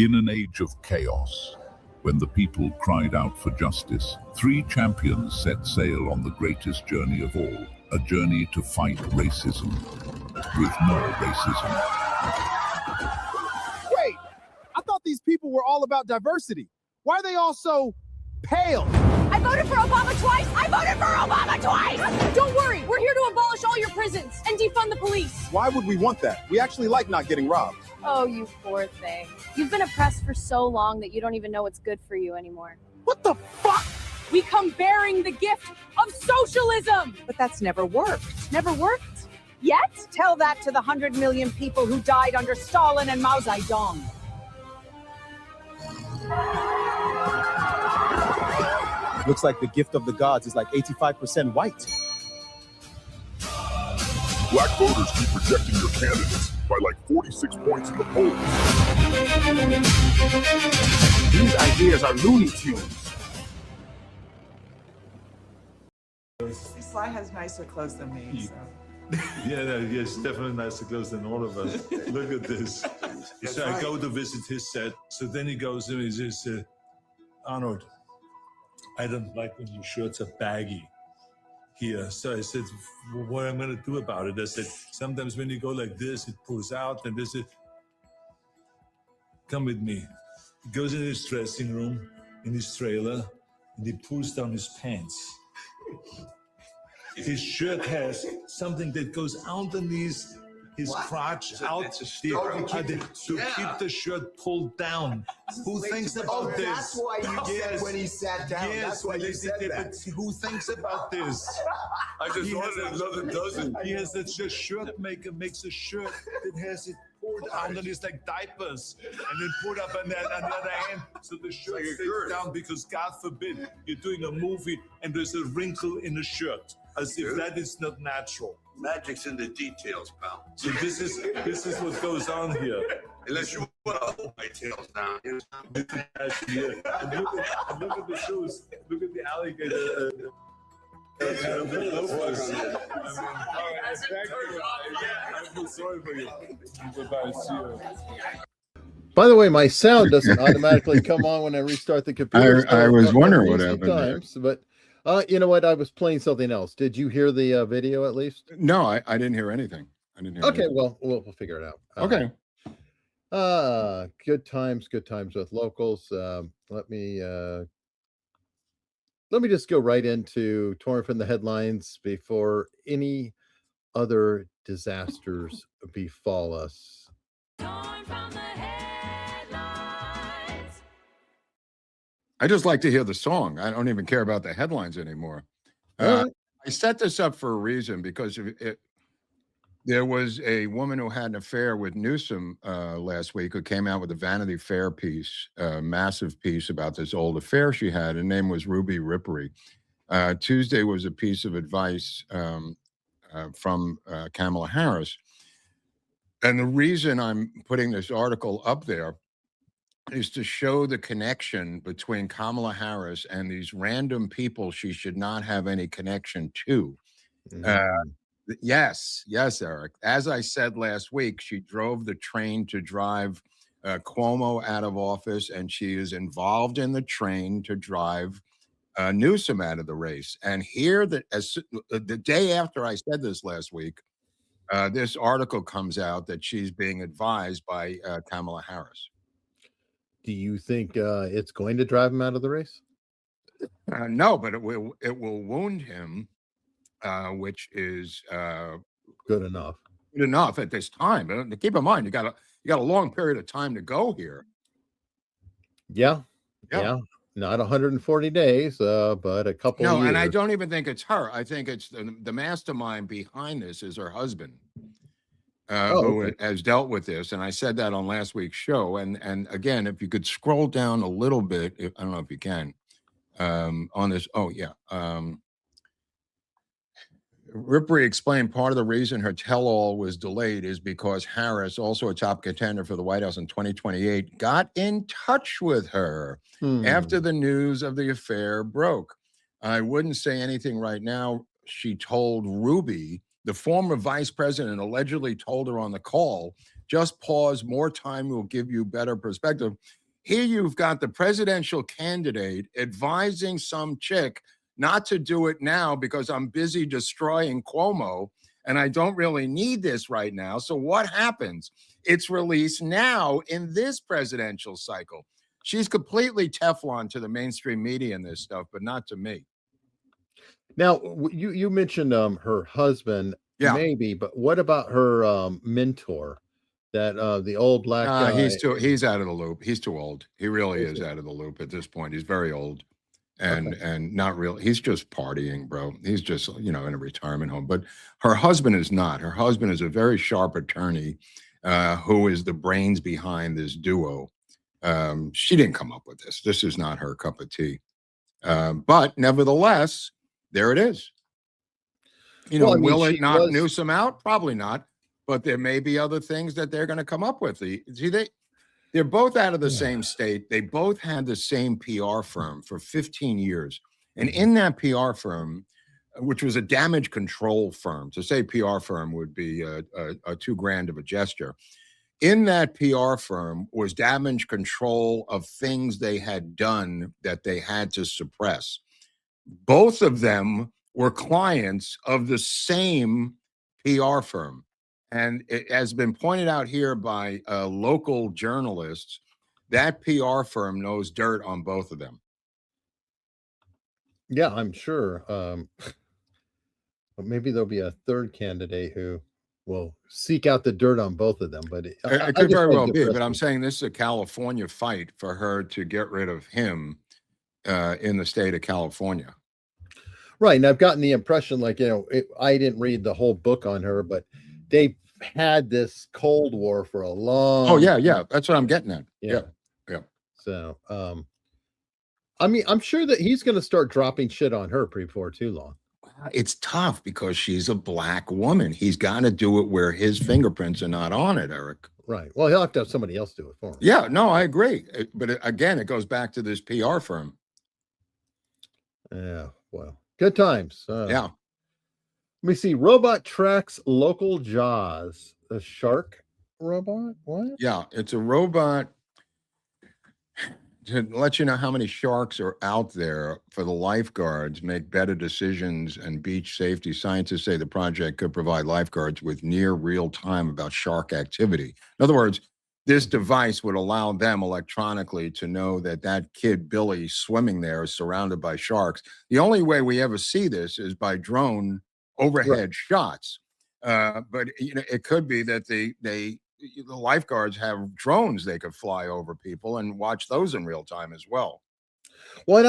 In an age of chaos, when the people cried out for justice, three champions set sail on the greatest journey of all, a journey to fight racism with more racism. Wait, I thought these people were all about diversity. Why are they all so pale? I voted for Obama twice! I voted for Obama twice! Don't worry, we're here to abolish all your prisons and defund the police. Why would we want that? We actually like not getting robbed. Oh, you poor thing. You've been oppressed for so long that you don't even know what's good for you anymore. What the fuck? We come bearing the gift of socialism! But that's never worked. Never worked? Yet? Tell that to the 100 million people who died under Stalin and Mao Zedong. Looks like the gift of the gods is like 85% white. Black voters keep rejecting your candidates by like 46 points in the polls. These ideas are Looney Tunes. Sly has nicer clothes than me, so. Yes, definitely nicer clothes than all of us. Look at this. So I go to visit his set. So then he goes and he says, Arnold, I don't like when your shirts are baggy here. So I said, well, what am I going to do about it? I said, sometimes when you go like this, it pulls out, and this is, come with me. He goes in his dressing room, in his trailer, and he pulls down his pants. His shirt has something that goes underneath his crotch out to keep the shirt pulled down. Who thinks about this? That's why you said when he sat down. Yes, that's why you said that. But who thinks about this? I just wanted another dozen. He has that shirt maker makes a shirt that has it pulled underneath like diapers and then put up on the other hand so the shirt stays down because God forbid you're doing a movie and there's a wrinkle in the shirt. As if that is not natural. Magic's in the details, pal. So this is what goes on here. Unless you want to hold my tails down. And look at the shoes. Look at the alligator. I feel sorry for you. By the way, my sound doesn't automatically come on when I restart the computer. I was wondering what happened. But you know what? I was playing something else. Did you hear the video at least? No, I didn't hear anything. Okay, well, we'll figure it out. Okay. Good times with locals. Let me just go right into torn from the headlines before any other disasters befall us. Torn from the headlines. I just like to hear the song. I don't even care about the headlines anymore. I set this up for a reason because there was a woman who had an affair with Newsom last week who came out with a Vanity Fair piece, a massive piece about this old affair she had. Her name was Ruby Rippery. Tuesday was a piece of advice from Kamala Harris. And the reason I'm putting this article up there is to show the connection between Kamala Harris and these random people she should not have any connection to. Yes, Eric. As I said last week, she drove the train to drive Cuomo out of office, and she is involved in the train to drive Newsom out of the race. And here, the day after I said this last week, this article comes out that she's being advised by Kamala Harris. Do you think it's going to drive him out of the race? No, but it will wound him, which is good enough. Good enough at this time. Keep in mind, you got a long period of time to go here. Yeah. Not 140 days, but a couple. No, years. And I don't even think it's her. I think it's the mastermind behind this is her husband. Who has dealt with this, and I said that on last week's show. And again, if you could scroll down a little bit, I don't know if you can, on this. Rippery explained part of the reason her tell-all was delayed is because Harris, also a top contender for the White House in 2028, got in touch with her after the news of the affair broke. I wouldn't say anything right now, she told Ruby. The former vice president allegedly told her on the call Just pause. More time will give you better perspective. Here you've got the presidential candidate advising some chick not to do it now because I'm busy destroying Cuomo and I don't really need this right now. So what happens? It's released now in this presidential cycle. She's completely Teflon to the mainstream media in this stuff, but not to me. Now, you mentioned her husband, Yeah. maybe, but what about her mentor? That the old black guy. He's out of the loop. He's too old. He really is out of the loop at this point. He's very old and not real. He's just partying, bro. He's just, in a retirement home. But her husband is not. Her husband is a very sharp attorney who is the brains behind this duo. She didn't come up with this. This is not her cup of tea. But nevertheless, there it is. Will it knock Newsom out? Probably not. But there may be other things that they're going to come up with. They're both out of the same state. They both had the same PR firm for 15 years. And in that PR firm, which was a damage control firm, to say PR firm would be a $2,000 of a gesture. In that PR firm was damage control of things they had done that they had to suppress. Both of them were clients of the same PR firm. And it has been pointed out here by local journalists, that PR firm knows dirt on both of them. Yeah, I'm sure. But maybe there'll be a third candidate who will seek out the dirt on both of them. But it could very well be. But I'm saying this is a California fight for her to get rid of him in the state of California. Right. And I've gotten the impression, I didn't read the whole book on her, but they had this Cold War for a long time. That's what I'm getting at. Yeah. So I'm sure that he's going to start dropping shit on her before too long. It's tough because she's a black woman. He's got to do it where his fingerprints are not on it, Eric. Right. Well, he'll have to have somebody else do it for him. Yeah, no, I agree. But again, it goes back to this PR firm. Yeah. Well, good times. Yeah. Let me see. Robot tracks local jaws. A shark robot? What? Yeah, it's a robot to let you know how many sharks are out there for the lifeguards, make better decisions and beach safety. Scientists say the project could provide lifeguards with near real time about shark activity. In other words, this device would allow them electronically to know that that kid, Billy, swimming there is surrounded by sharks. The only way we ever see this is by drone overhead shots. But it could be that the lifeguards have drones they could fly over people and watch those in real time as well. Well, and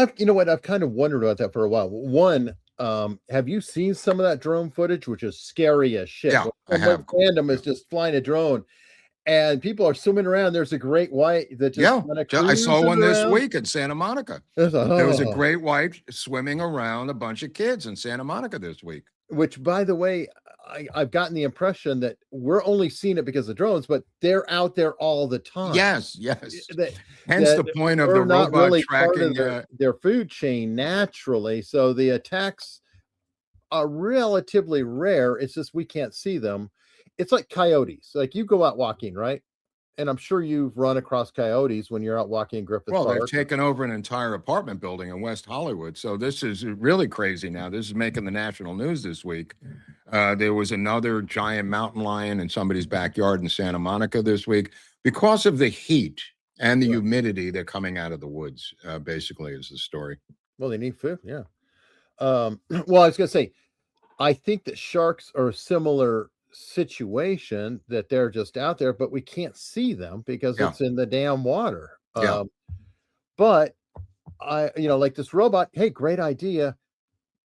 I've kind of wondered about that for a while. One, have you seen some of that drone footage, which is scary as shit? Yeah, I have. Random is just flying a drone and people are swimming around. There's a great white that just I saw one around. This week in Santa Monica. There was a great white swimming around a bunch of kids in Santa Monica this week. Which, by the way, I've gotten the impression that we're only seeing it because of drones, but they're out there all the time. Yes. Hence the point of the robot really tracking their food chain naturally. So the attacks are relatively rare. It's just we can't see them. It's like coyotes. Like you go out walking, right? And I'm sure you've run across coyotes when you're out walking in Griffith Park. Well, they've taken over an entire apartment building in West Hollywood. So this is really crazy now. This is making the national news this week. There was another giant mountain lion in somebody's backyard in Santa Monica this week. Because of the heat and the humidity, they're coming out of the woods, basically, is the story. Well, they need food, yeah. Well, I was going to say, I think that sharks are a similar situation, that they're just out there, but we can't see them because it's in the damn water. But like this robot, hey, great idea.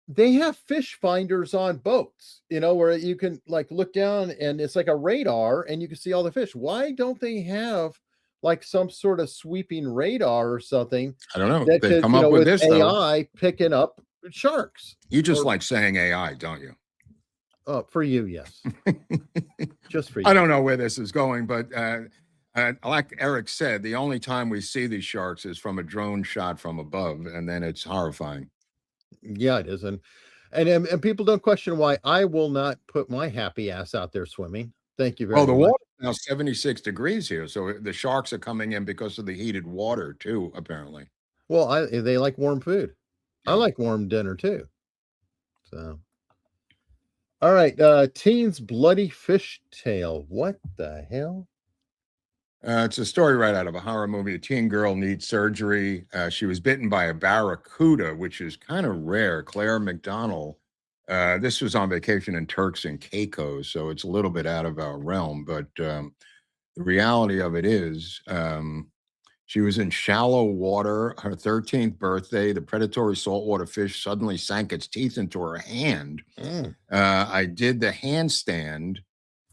They have fish finders on boats, where you can like look down and it's like a radar and you can see all the fish. Why don't they have like some sort of sweeping radar or something? I don't know. That They could, come up with this AI picking up sharks. You just like saying AI, don't you? For you, yes. Just for you. I don't know where this is going, but like Eric said, the only time we see these sharks is from a drone shot from above, and then it's horrifying. Yeah, it is. And people don't question why I will not put my happy ass out there swimming. Thank you very much. The water's now 76 degrees here, so the sharks are coming in because of the heated water too, apparently. Well, they like warm food. I Yeah. like warm dinner too. So, all right, teen's bloody fishtail. What the hell? It's a story right out of a horror movie. A teen girl needs surgery. She was bitten by a barracuda, which is kind of rare. Claire McDonald. This was on vacation in Turks and Caicos, so it's a little bit out of our realm. But the reality of it is, she was in shallow water, her 13th birthday. The predatory saltwater fish suddenly sank its teeth into her hand. I did the handstand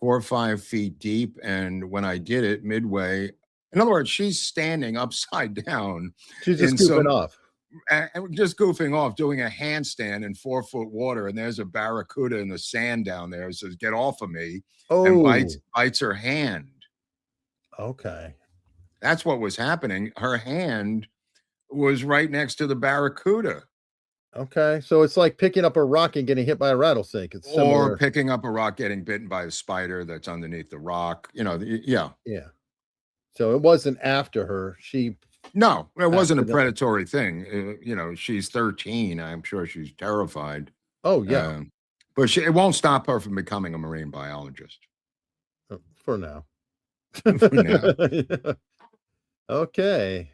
4 or 5 feet deep. And when I did it midway, in other words, she's standing upside down. She's just goofing off. Just goofing off, doing a handstand in 4-foot water. And there's a barracuda in the sand down there. It says, "Get off of me." And bites her hand. Okay. That's what was happening. Her hand was right next to the barracuda. Okay, so it's like picking up a rock and getting hit by a rattlesnake. It's similar. Or picking up a rock, getting bitten by a spider that's underneath the rock. Yeah. So it wasn't after her. No, it wasn't a predatory thing. She's 13. I'm sure she's terrified. Oh, yeah. But it won't stop her from becoming a marine biologist. For now. For now. Okay.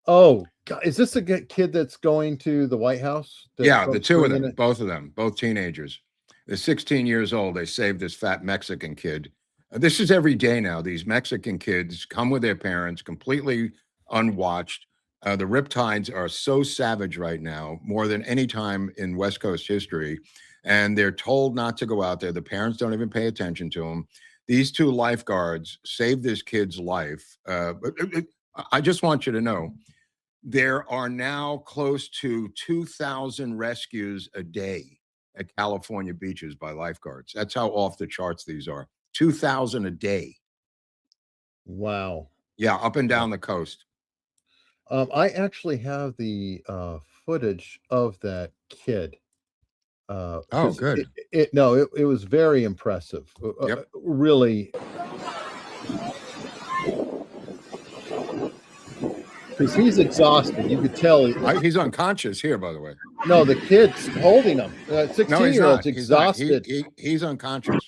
Oh, God, is this a kid that's going to the White House? Yeah, the two of them, both of them, both teenagers. They're 16 years old. They saved this fat Mexican kid. This is every day now. These Mexican kids come with their parents, completely unwatched. The riptides are so savage right now, more than any time in West Coast history. And they're told not to go out there. The parents don't even pay attention to them. These two lifeguards saved this kid's life. I just want you to know, there are now close to 2,000 rescues a day at California beaches by lifeguards. That's how off the charts these are. 2,000 a day. Wow. Yeah, up and down the coast. I actually have the footage of that kid. Oh, good. It was very impressive. Yep. Really. Because he's exhausted. You could tell. He's unconscious here, by the way. No, the kid's holding him. 16-year-old's exhausted. He's unconscious.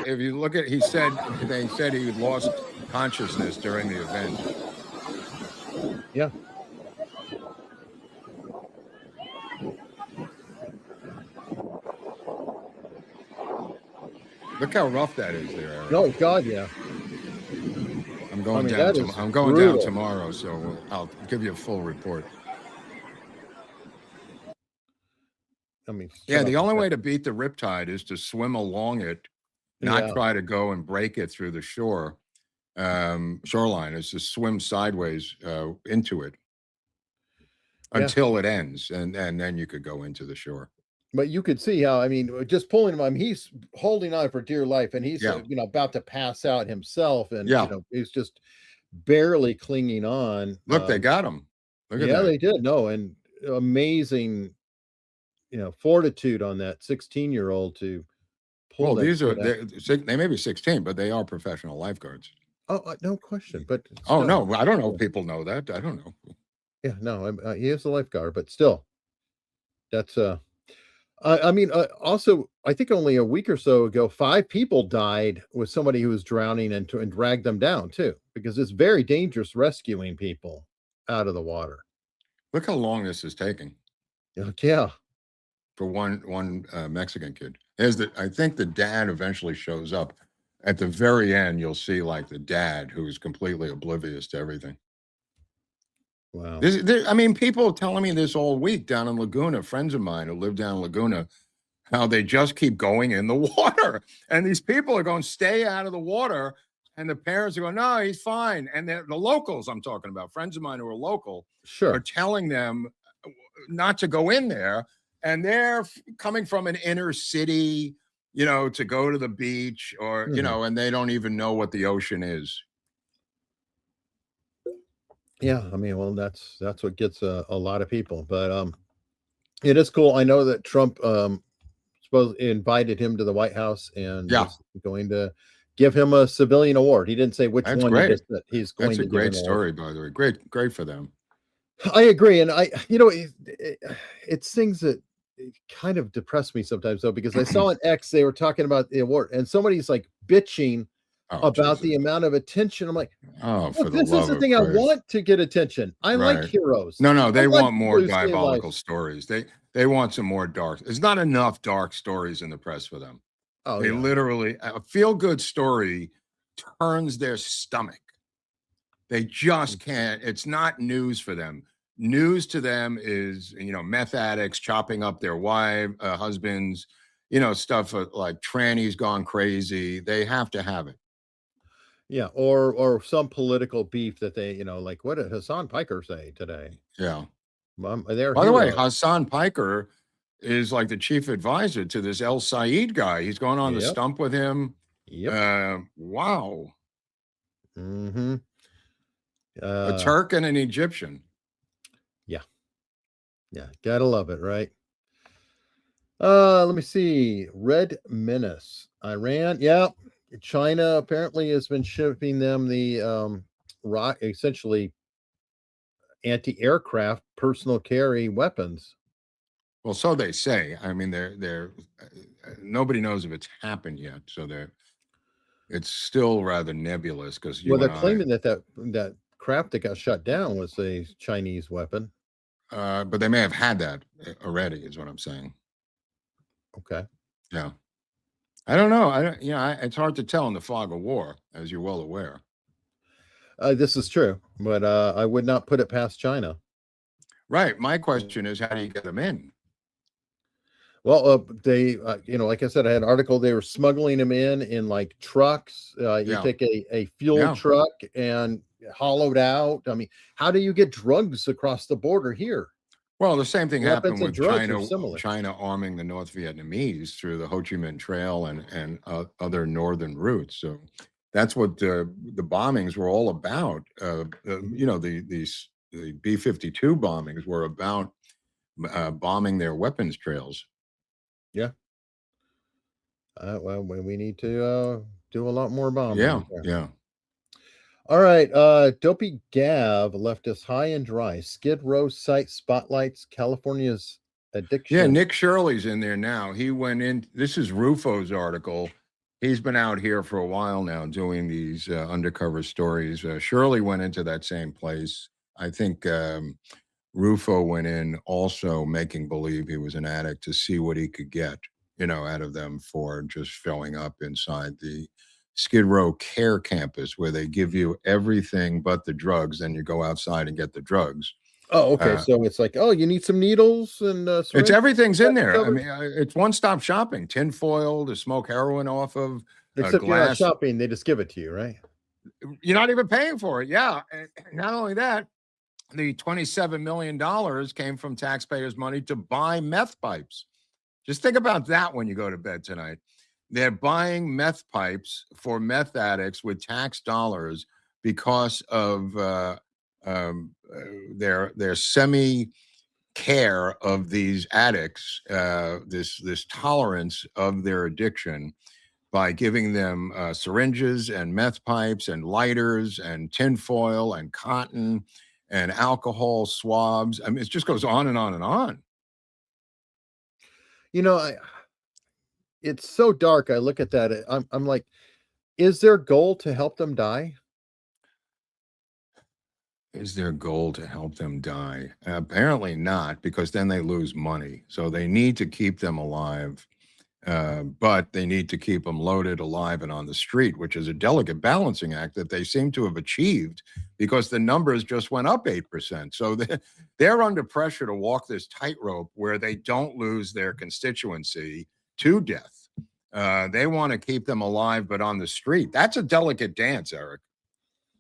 If you look at, they said he lost consciousness during the event. Yeah. Look how rough that is there, Eric. Oh God, yeah. I'm going down tomorrow, so I'll give you a full report. The only way to beat the riptide is to swim along it, not try to go and break it through the shoreline. Is to swim sideways into it until it ends, and then you could go into the shore. But you could see how, just pulling him, he's holding on for dear life, and he's about to pass out himself, and he's just barely clinging on. Look, they got him. Look at that. They did. No, and amazing, fortitude on that 16-year-old to pull. Well, they may be 16, but they are professional lifeguards. Oh, no question. But no, I don't know if people know that. I don't know. Yeah, no, he is a lifeguard, but still, that's also, I think only a week or so ago, 5 people died with somebody who was drowning and dragged them down too, because it's very dangerous rescuing people out of the water. Look how long this is taking. Yeah. For one Mexican kid. I think the dad eventually shows up. At the very end, you'll see like the dad who's completely oblivious to everything. Wow. People telling me this all week down in Laguna, friends of mine who live down in Laguna, how they just keep going in the water. And these people are going, stay out of the water. And the parents are going, no, he's fine. And the locals I'm talking about, friends of mine who are local, are telling them not to go in there. And they're coming from an inner city, to go to the beach or, and they don't even know what the ocean is. Yeah, that's what gets a lot of people. But It is cool. I know that Trump invited him to the White House and is going to give him a civilian award. He didn't say which That's one. great. He's going That's to a great give an award. story, by the way. Great for them. I agree, and it's things that kind of depress me sometimes, though, because I saw on X they were talking about the award, and somebody's like bitching about the amount of attention. I'm like, for the this love is the of thing. I Christ. want to get attention. I like heroes. No, they I like want more people who save diabolical lives. stories. They want some more dark. There's not enough dark stories in the press for them. They literally, a feel-good story turns their stomach. They just can't. It's not news for them. News to them is, meth addicts chopping up their husbands, stuff like trannies gone crazy. They have to have it. Yeah, or some political beef that they, like what did Hassan Piker say today? Yeah. By the way, Hassan Piker is like the chief advisor to this El Said guy. He's going on the stump with him. Yep. Wow. Mm-hmm. A Turk and an Egyptian. Yeah, gotta love it, right? Let me see. Red Menace, Iran. Yeah, China apparently has been shipping them the essentially anti-aircraft personal carry weapons. Well, so they say. I mean, they're nobody knows if it's happened yet, so it's still rather nebulous because they're claiming that crap that got shut down was a Chinese weapon. But they may have had that already, is what I'm saying. Okay. Yeah. I don't know. It's hard to tell in the fog of war, as you're well aware. This is true, but I would not put it past China. Right. My question is, how do you get them in? Well, they, like I said, I had an article. They were smuggling them in like trucks. You take a fuel truck and hollowed out. I mean, how do you get drugs across the border here? Well, the same thing happened with China arming the North Vietnamese through the Ho Chi Minh Trail and other northern routes. So that's what the bombings were all about. The B-52 bombings were about bombing their weapons trails. Yeah. Well, we need to do a lot more bombing. Yeah. All right. Dopey Gav left us high and dry. Skid Row site spotlights California's addiction. Yeah, Nick Shirley's in there now. He went in. This is Rufo's article. He's been out here for a while now doing these undercover stories. Shirley went into that same place. I think Rufo went in also making believe he was an addict to see what he could get, out of them for just showing up inside the Skid Row Care Campus, where they give you everything but the drugs. Then you go outside and get the drugs. Oh, okay. So it's like, you need some needles and it's everything's in there. I mean, it's one-stop shopping. Tinfoil to smoke heroin off of. Except you're not shopping; they just give it to you, right? You're not even paying for it. Yeah. And not only that, the $27 million came from taxpayers' money to buy meth pipes. Just think about that when you go to bed tonight. They're buying meth pipes for meth addicts with tax dollars because of their semi-care of these addicts, this tolerance of their addiction by giving them syringes and meth pipes and lighters and tinfoil and cotton and alcohol swabs. I mean, it just goes on and on and on. It's so dark. I look at that. I'm like, is their goal to help them die? Is their goal to help them die? Apparently not, because then they lose money. So they need to keep them alive, but they need to keep them loaded, alive, and on the street, which is a delicate balancing act that they seem to have achieved because the numbers just went up 8%. So they're under pressure to walk this tightrope where they don't lose their constituency to death. They want to keep them alive, but on the street. That's a delicate dance, Eric.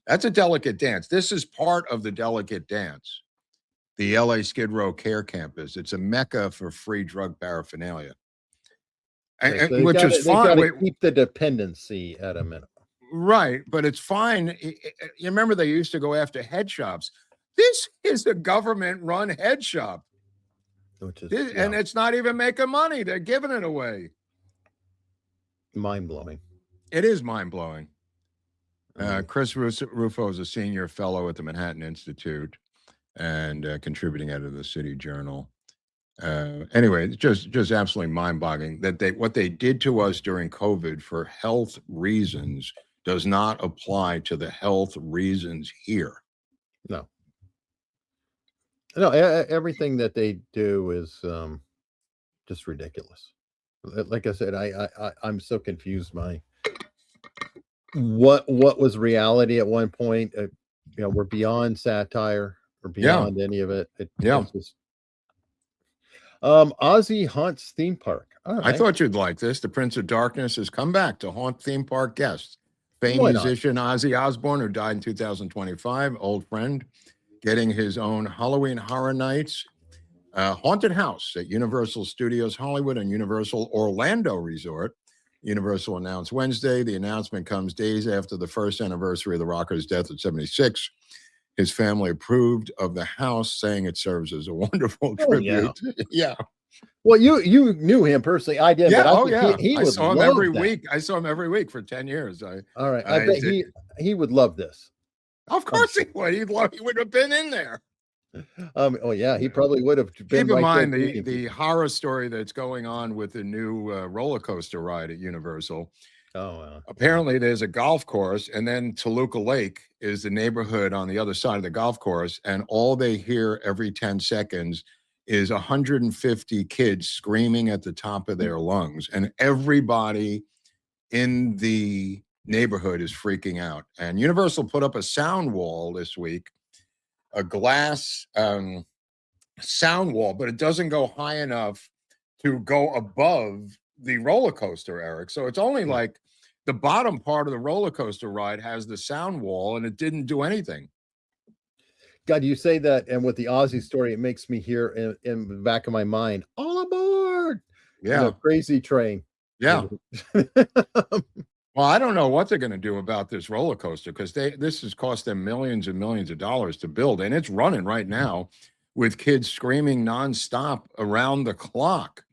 That's a delicate dance. This is part of the delicate dance. The LA Skid Row Care Campus. It's a mecca for free drug paraphernalia. So which is fine. Keep the dependency at a minimum. Right, but it's fine. You remember they used to go after head shops. This is a government-run head shop. Which is And it's not even making money. They're giving it away. mind-blowing. It is mind-blowing. Chris Rufo is a senior fellow at the Manhattan Institute and contributing editor of the City Journal. Anyway, it's just absolutely mind-boggling that what they did to us during COVID for health reasons does not apply to the health reasons here. No, everything that they do is just ridiculous. Like I said, I'm so confused by what was reality at one point. We're beyond satire or beyond any of it. It's just, Ozzy haunts theme park. All right. I thought you'd like this. The Prince of Darkness has come back to haunt theme park guests. Famed musician Ozzy Osbourne, who died in 2025, old friend, getting his own Halloween Horror Nights haunted house at Universal Studios Hollywood and Universal Orlando Resort. Universal announced Wednesday. The announcement comes days after the first anniversary of the rocker's death at 76. His family approved of the house, saying it serves as a wonderful tribute. Yeah. Well, you knew him personally. I did. Yeah. But I saw him every week. I saw him every week for 10 years. All right. I bet he would love this. Of course he would. He would have been in there. Oh yeah, he probably would have been. Keep in mind the horror story that's going on with the new roller coaster ride at Universal. Oh, wow. Apparently there's a golf course, and then Toluca Lake is the neighborhood on the other side of the golf course, and all they hear every 10 seconds is 150 kids screaming at the top of their lungs, and everybody in the neighborhood is freaking out. And Universal put up a sound wall this week, a glass sound wall, but it doesn't go high enough to go above the roller coaster, Eric. So it's only like the bottom part of the roller coaster ride has the sound wall, and it didn't do anything. God, you say that, and with the Ozzy story, it makes me hear in the back of my mind, all aboard. Yeah. Crazy train. Yeah. Well, I don't know what they're going to do about this roller coaster, because this has cost them millions and millions of dollars to build, and it's running right now with kids screaming nonstop around the clock.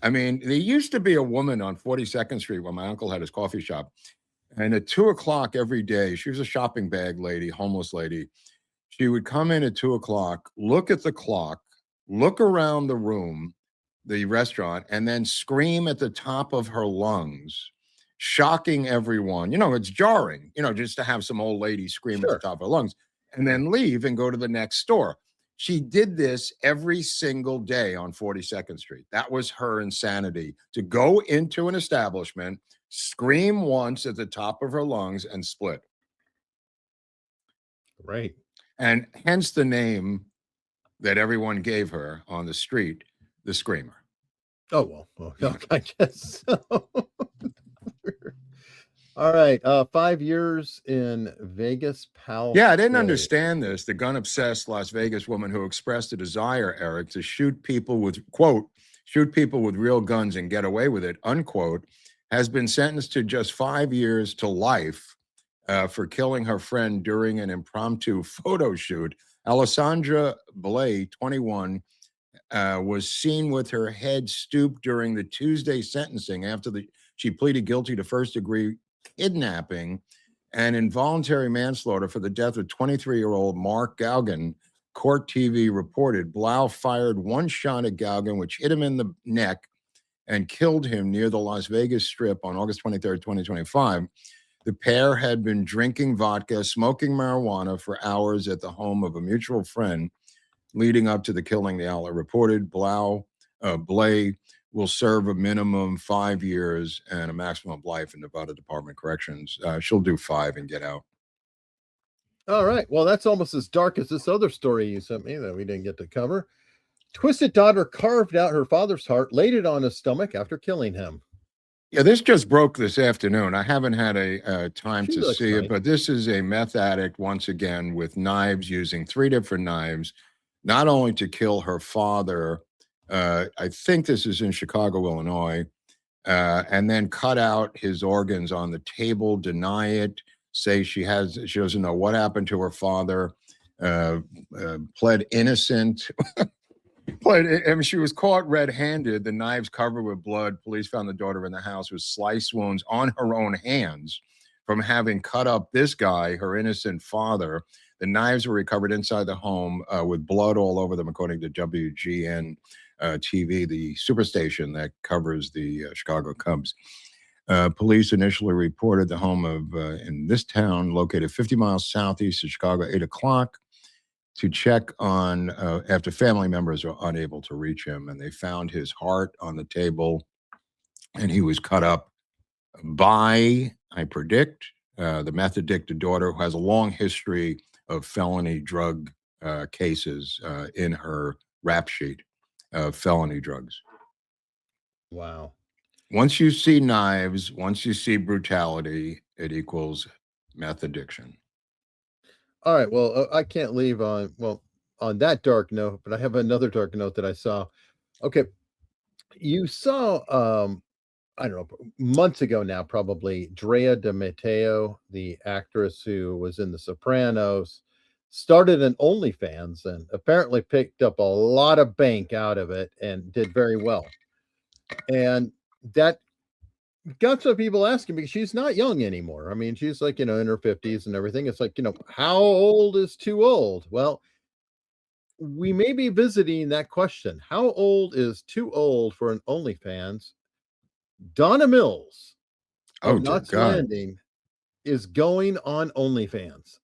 I mean, there used to be a woman on 42nd Street where my uncle had his coffee shop, and at 2 o'clock every day, she was a shopping bag lady, homeless lady. She would come in at 2 o'clock, look at the clock, look around the room, the restaurant, and then scream at the top of her lungs, shocking everyone. It's jarring, just to have some old lady scream at the top of her lungs, and then leave and go to the next store. She did this every single day on 42nd Street. That was her insanity, to go into an establishment, scream once at the top of her lungs, and split. Right. And hence the name that everyone gave her on the street, the Screamer. Oh, well, I guess so. All right. 5 years in Vegas, pal. Yeah, I didn't understand this. The gun-obsessed Las Vegas woman who expressed a desire, Eric, to shoot people with, quote, shoot people with real guns and get away with it, unquote, has been sentenced to just 5 years to life for killing her friend during an impromptu photo shoot. Alessandra Blay, 21, was seen with her head stooped during the Tuesday sentencing after she pleaded guilty to first-degree kidnapping and involuntary manslaughter for the death of 23-year-old Mark Groubert. Court TV reported Blau fired one shot at Groubert, which hit him in the neck and killed him near the Las Vegas Strip on August 23rd, 2025. The pair had been drinking vodka, smoking marijuana for hours at the home of a mutual friend leading up to the killing, the outlet reported. Blay will serve a minimum 5 years and a maximum of life in Nevada Department of Corrections. She'll do 5 and get out. All right. Well, that's almost as dark as this other story you sent me that we didn't get to cover. Twisted daughter carved out her father's heart, laid it on his stomach after killing him. Yeah, this just broke this afternoon. I haven't had a time to see it, but this is a meth addict once again with knives, using 3 different knives, not only to kill her father. I think this is in Chicago, Illinois, and then cut out his organs on the table, deny it, say she doesn't know what happened to her father, pled innocent. But I mean, she was caught red-handed. The knives covered with blood. Police found the daughter in the house with slice wounds on her own hands from having cut up this guy, her innocent father. The knives were recovered inside the home with blood all over them, according to WGN TV, the superstation that covers the Chicago Cubs. Police initially reported the home of in this town, located 50 miles southeast of Chicago, 8 o'clock, to check on after family members were unable to reach him, and they found his heart on the table, and he was cut up by, I predict, the meth addicted daughter, who has a long history of felony drug cases in her rap sheet of felony drugs. Wow. Once you see knives, once you see brutality, it equals meth addiction. All right. Well, I can't leave on that dark note, but I have another dark note that I saw. Okay. You saw, I don't know, months ago now, probably, Drea de Matteo, the actress who was in The Sopranos, started an OnlyFans and apparently picked up a lot of bank out of it and did very well. And that got some people asking, because she's not young anymore. I mean, she's like, in her 50s and everything. It's like, how old is too old? Well, we may be visiting that question. How old is too old for an OnlyFans? Donna Mills of Knots Landing is going on OnlyFans.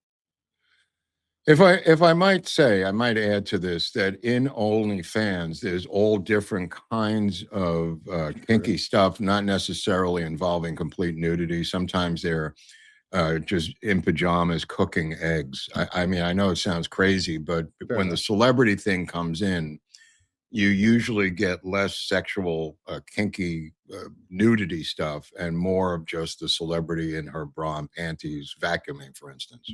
If I might say, I might add to this that in OnlyFans, there's all different kinds of kinky stuff, not necessarily involving complete nudity. Sometimes they're just in pajamas cooking eggs. I mean, I know it sounds crazy, but when the celebrity thing comes in, you usually get less sexual, kinky nudity stuff and more of just the celebrity in her bra and panties vacuuming, for instance.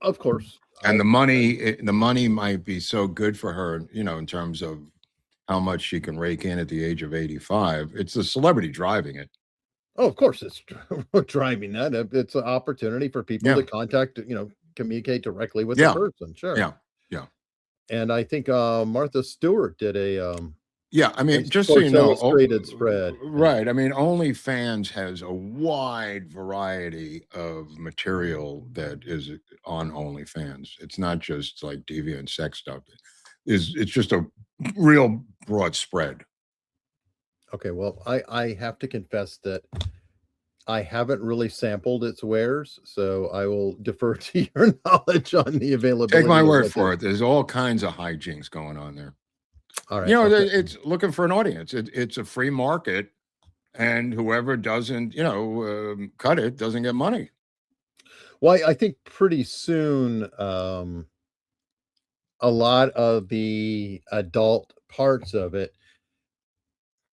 Of course. And the money might be so good for her, in terms of how much she can rake in at the age of 85. It's the celebrity driving it. Oh, of course, it's driving that. It's an opportunity for people to contact, communicate directly with the person. Sure. Yeah. And I think Martha Stewart did a I mean, just so you know, illustrated spread. Right. I mean, OnlyFans has a wide variety of material that is on OnlyFans. It's not just like deviant sex stuff. It's just a real broad spread. Okay, well, I have to confess that I haven't really sampled its wares, so I will defer to your knowledge on the availability. Take my word for it. There's all kinds of hijinks going on there. All right. It's looking for an audience. It's a free market, and whoever doesn't, cut it doesn't get money. Well, I think pretty soon, a lot of the adult parts of it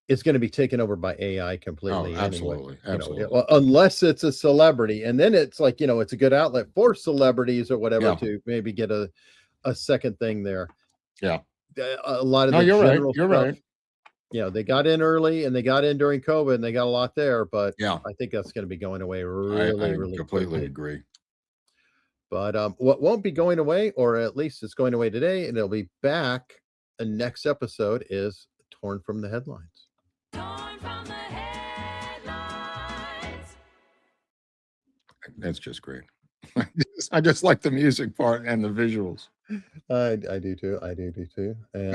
is going to be taken over by AI completely. Absolutely. Anyway. Absolutely. Unless it's a celebrity, and then it's like, it's a good outlet for celebrities or whatever to maybe get a second thing there. Yeah. A lot of you're right. Yeah, they got in early and they got in during COVID and they got a lot there, but I think that's going to be going away really completely quickly. agree. But what won't be going away, or at least it's going away today, and it'll be back. The next episode is Torn from the Headlines. Torn from the headlines. That's just great. I just like the music part and the visuals. I do too. And